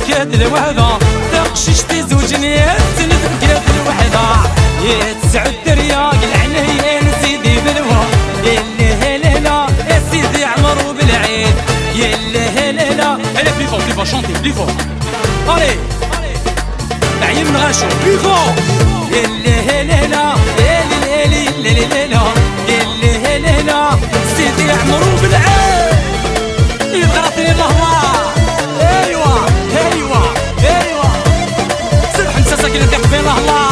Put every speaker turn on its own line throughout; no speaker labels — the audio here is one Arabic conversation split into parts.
تكاد الوحدة تقششتي زوج نيات تكاد الوحدة يتسعد الدريا العنيين سيدي بلوى يلي هلالا يا سيدي عمر وبالعين يلي هلالا.
Elle est plus fort, chantez, plus fort.
Allez عيم نغاشو plus fort يلي هلالا يلي هلالا يلي هلالا سيدي عمر وبالعين يضغطني الله. ايوا ايوا ايوا سرح انت ساكن انت بين الله.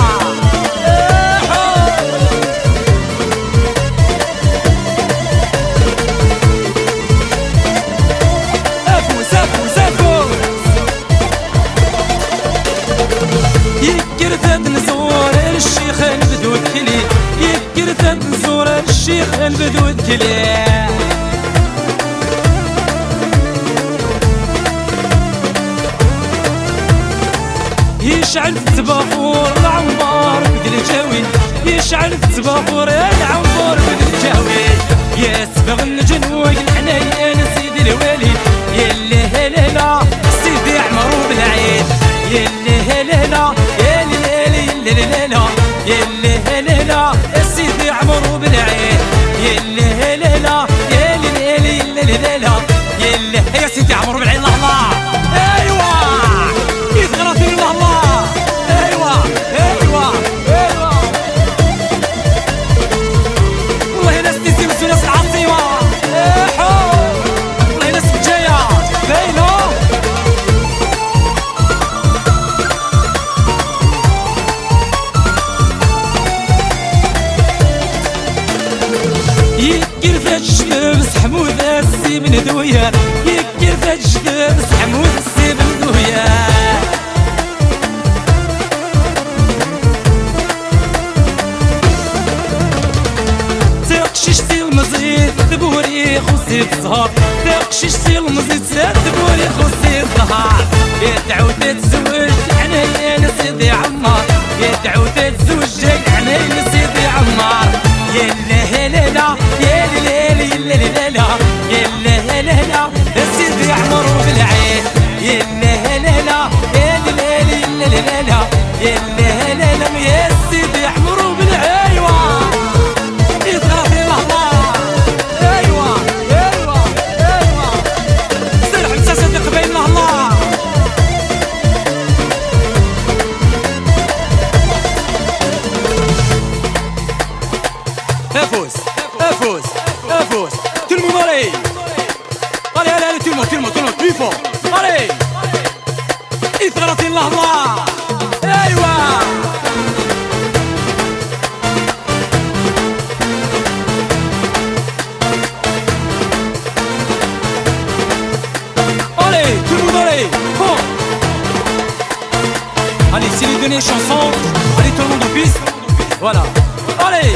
الشيخ نبدو الكلام يشعل التباخور العنبر بدل الجاوي يشعل التباخور العنبر بدل الجاوي يسبغ النجنوق الحنين سيدي الوالي يلي هلالا سيدي عمر وبالعيد يلي هلالا يلي هلالا يلي هلالا سيدي عمر وبالعيد يلي هلالا يلي هلالا يلي يا سيدي عمر وبالعيد الله. ايوا يتغرطني الله. ايوا ايوا ايوا والله ناس تيسي ناس العاصمة والله ناس جاية باينة يكر فجدبس حمود السي بن دويان يكر فجدبس حمود السي بن دويان تقششتي المزيد تبوري خوسي الزهر تقششتي المزيد تبوري خوسي الزهر يدعو تتزوج عنين سيدي عمار يدعو تتزوج عنين سيدي عمار يلي هلالا يلي هلالا يلي هلالا سيدي عمر وبالعين يلي هلالا يلي هلالا يلي هلالا يا سيدي عمر وبالعين. يتغافي الله. ايوا ايوا ايوا سرح انت صدق بين الله. افوز افوز افوز tout le monde allez allez allez allez tout le monde plus fort allez يتغرطي الله. ايوا allez tout le monde allez bon allez c'est les dernières chansons allez tout le monde en piste voilà allez